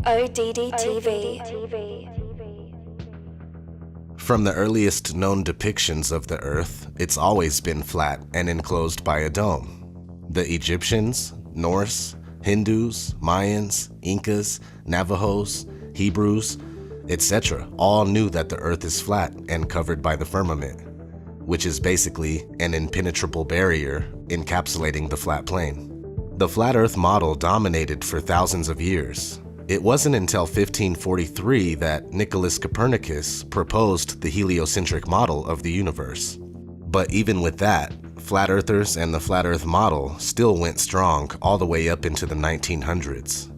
ODD-TV. From the earliest known depictions of the Earth, it's always been flat and enclosed by a dome. The Egyptians, Norse, Hindus, Mayans, Incas, Navajos, Hebrews, etc. all knew that the Earth is flat and covered by the firmament, which is basically an impenetrable barrier encapsulating the flat plane. The flat Earth model dominated for thousands of years. It wasn't until 1543 that Nicholas Copernicus proposed the heliocentric model of the universe. But even with that, flat earthers and the flat Earth model still went strong all the way up into the 1900s.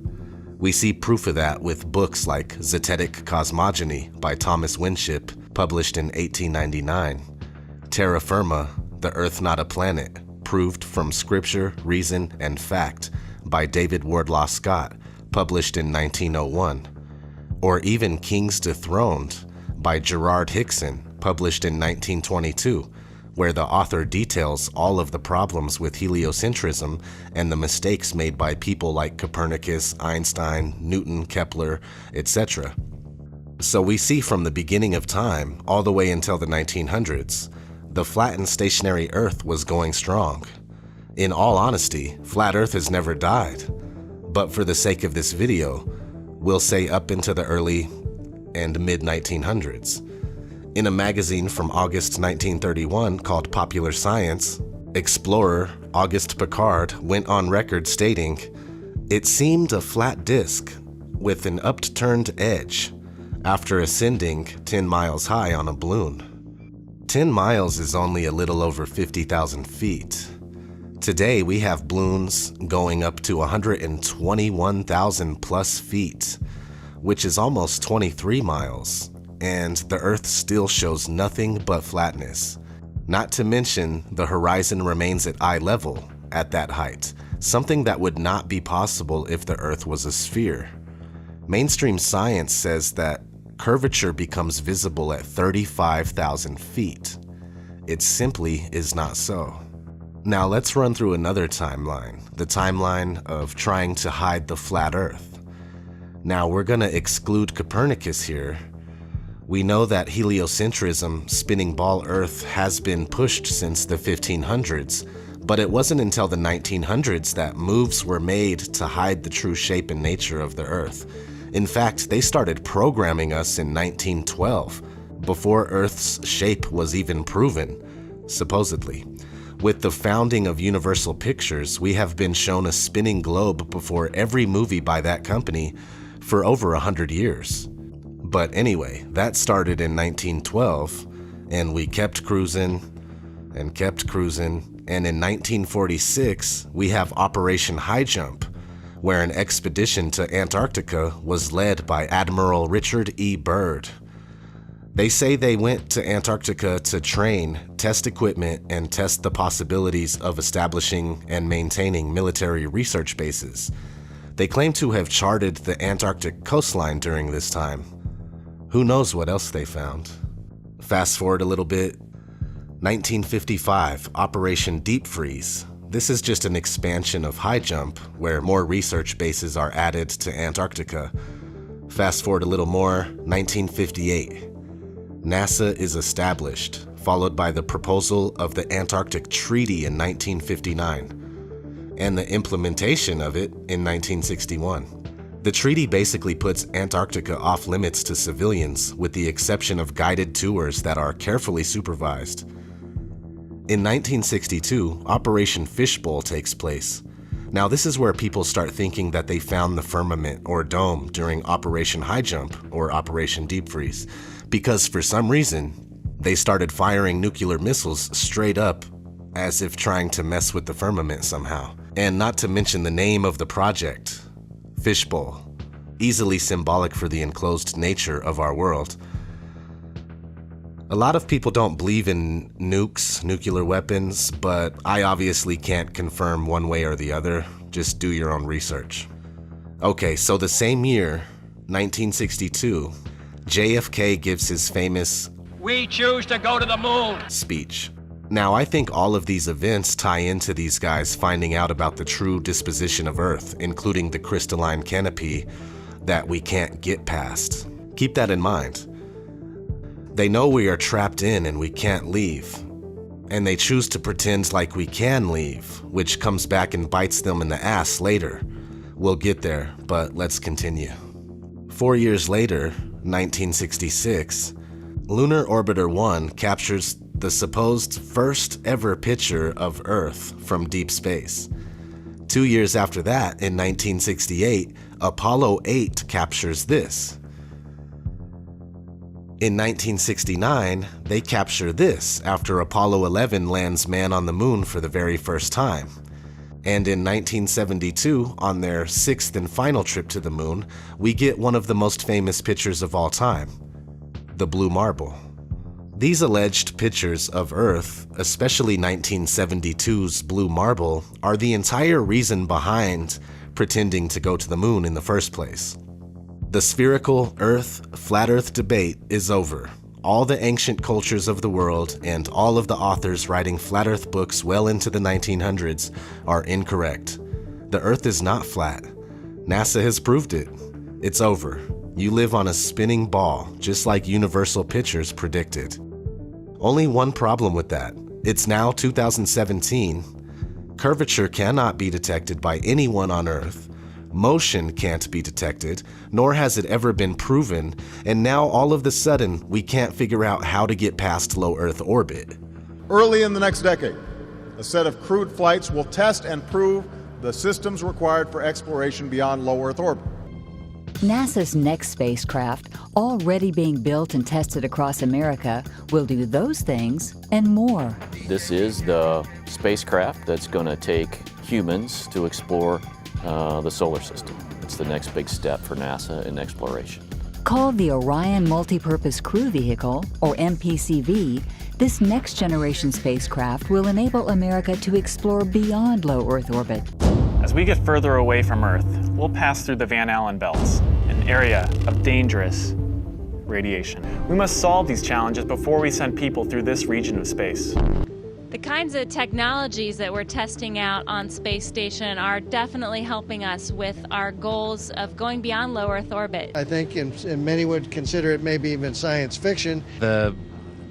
We see proof of that with books like Zetetic Cosmogony by Thomas Winship, published in 1899, Terra Firma, The Earth Not a Planet, Proved from Scripture, Reason, and Fact by David Wardlaw Scott, published in 1901, or even Kings Dethroned by Gerard Hickson, published in 1922, where the author details all of the problems with heliocentrism and the mistakes made by people like Copernicus, Einstein, Newton, Kepler, etc. So we see from the beginning of time all the way until the 1900s, the flattened stationary Earth was going strong. In all honesty, flat Earth has never died. But for the sake of this video, we'll say up into the early and mid-1900s. In a magazine from August 1931 called Popular Science, explorer Auguste Piccard went on record stating, "It seemed a flat disk with an upturned edge after ascending 10 miles high on a balloon." 10 miles is only a little over 50,000 feet. Today, we have balloons going up to 121,000 plus feet, which is almost 23 miles, and the Earth still shows nothing but flatness. Not to mention, the horizon remains at eye level at that height, something that would not be possible if the Earth was a sphere. Mainstream science says that curvature becomes visible at 35,000 feet. It simply is not so. Now let's run through another timeline, the timeline of trying to hide the flat Earth. Now we're gonna exclude Copernicus here. We know that heliocentrism, spinning ball Earth, has been pushed since the 1500s, but it wasn't until the 1900s that moves were made to hide the true shape and nature of the Earth. In fact, they started programming us in 1912, before Earth's shape was even proven, supposedly. With the founding of Universal Pictures, we have been shown a spinning globe before every movie by that company for over 100 years. But anyway, that started in 1912, and we kept cruising, and in 1946, we have Operation High Jump, where an expedition to Antarctica was led by Admiral Richard E. Byrd. They say they went to Antarctica to train, test equipment, and test the possibilities of establishing and maintaining military research bases. They claim to have charted the Antarctic coastline during this time. Who knows what else they found? Fast forward a little bit. 1955, Operation Deep Freeze. This is just an expansion of High Jump, where more research bases are added to Antarctica. Fast forward a little more, 1958. NASA is established, followed by the proposal of the Antarctic Treaty in 1959, and the implementation of it in 1961. The treaty basically puts Antarctica off limits to civilians, with the exception of guided tours that are carefully supervised. In 1962, Operation Fishbowl takes place. Now this is where people start thinking that they found the firmament or dome during Operation High Jump or Operation Deep Freeze, because for some reason, they started firing nuclear missiles straight up as if trying to mess with the firmament somehow. And not to mention the name of the project, Fishbowl, easily symbolic for the enclosed nature of our world. A lot of people don't believe in nukes, nuclear weapons, but I obviously can't confirm one way or the other. Just do your own research. Okay, so the same year, 1962, JFK gives his famous "We choose to go to the moon" speech. Now, I think all of these events tie into these guys finding out about the true disposition of Earth, including the crystalline canopy, that we can't get past. Keep that in mind. They know we are trapped in and we can't leave. And they choose to pretend like we can leave, which comes back and bites them in the ass later. We'll get there, but let's continue. 4 years later, 1966, Lunar Orbiter 1 captures the supposed first ever picture of Earth from deep space. 2 years after that, in 1968, Apollo 8 captures this. In 1969, they capture this after Apollo 11 lands man on the moon for the very first time. And in 1972, on their sixth and final trip to the moon, we get one of the most famous pictures of all time, the blue marble. These alleged pictures of Earth, especially 1972's blue marble, are the entire reason behind pretending to go to the moon in the first place. The spherical Earth, flat Earth debate is over. All the ancient cultures of the world and all of the authors writing flat Earth books well into the 1900s are incorrect. The Earth is not flat. NASA has proved it. It's over. You live on a spinning ball, just like Universal Pictures predicted. Only one problem with that. It's now 2017. Curvature cannot be detected by anyone on Earth. Motion can't be detected, nor has it ever been proven, and now all of a sudden we can't figure out how to get past low Earth orbit. Early in the next decade, a set of crewed flights will test and prove the systems required for exploration beyond low Earth orbit. NASA's next spacecraft, already being built and tested across America, will do those things and more. This is the spacecraft that's going to take humans to explore the solar system. It's the next big step for NASA in exploration. Called the Orion Multipurpose Crew Vehicle, or MPCV, this next-generation spacecraft will enable America to explore beyond low Earth orbit. As we get further away from Earth, we'll pass through the Van Allen belts, an area of dangerous radiation. We must solve these challenges before we send people through this region of space. The kinds of technologies that we're testing out on Space Station are definitely helping us with our goals of going beyond low Earth orbit. I think and many would consider it maybe even science fiction. The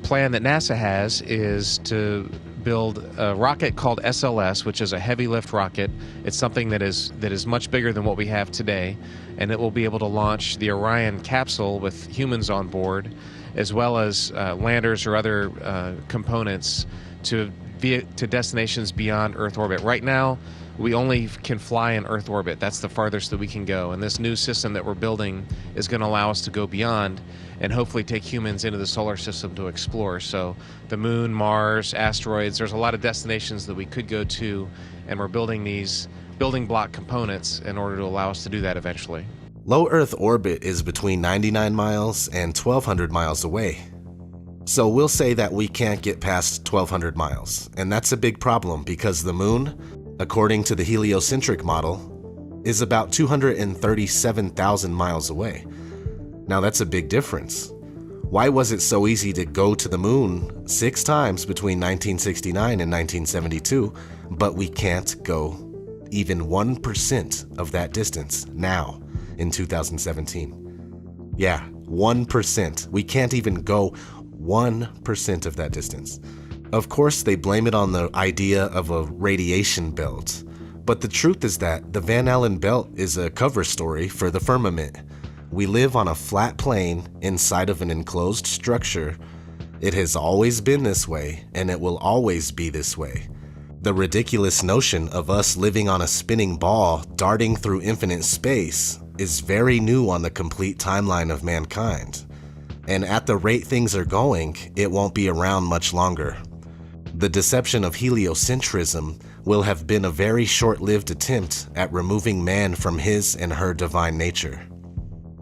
plan that NASA has is to build a rocket called SLS, which is a heavy lift rocket. It's something that is much bigger than what we have today, and it will be able to launch the Orion capsule with humans on board, as well as landers or other components to destinations beyond Earth orbit. Right now, we only can fly in Earth orbit. That's the farthest that we can go. And this new system that we're building is going to allow us to go beyond and hopefully take humans into the solar system to explore. So the moon, Mars, asteroids, there's a lot of destinations that we could go to, and we're building these building block components in order to allow us to do that eventually. Low Earth orbit is between 99 miles and 1,200 miles away. So we'll say that we can't get past 1,200 miles, and that's a big problem because the moon, according to the heliocentric model, is about 237,000 miles away. Now that's a big difference. Why was it so easy to go to the moon 6 times between 1969 and 1972, but we can't go even 1% of that distance now in 2017? Yeah, 1%. We can't even go 1% of that distance. Of course, they blame it on the idea of a radiation belt, but the truth is that the Van Allen belt is a cover story for the firmament. We live on a flat plane inside of an enclosed structure. It has always been this way, and it will always be this way. The ridiculous notion of us living on a spinning ball darting through infinite space is very new on the complete timeline of mankind. And at the rate things are going, it won't be around much longer. The deception of heliocentrism will have been a very short-lived attempt at removing man from his and her divine nature.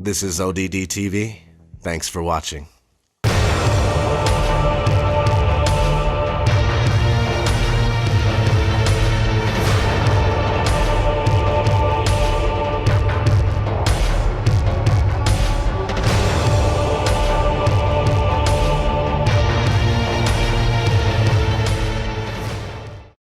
This is ODD TV. Thanks for watching.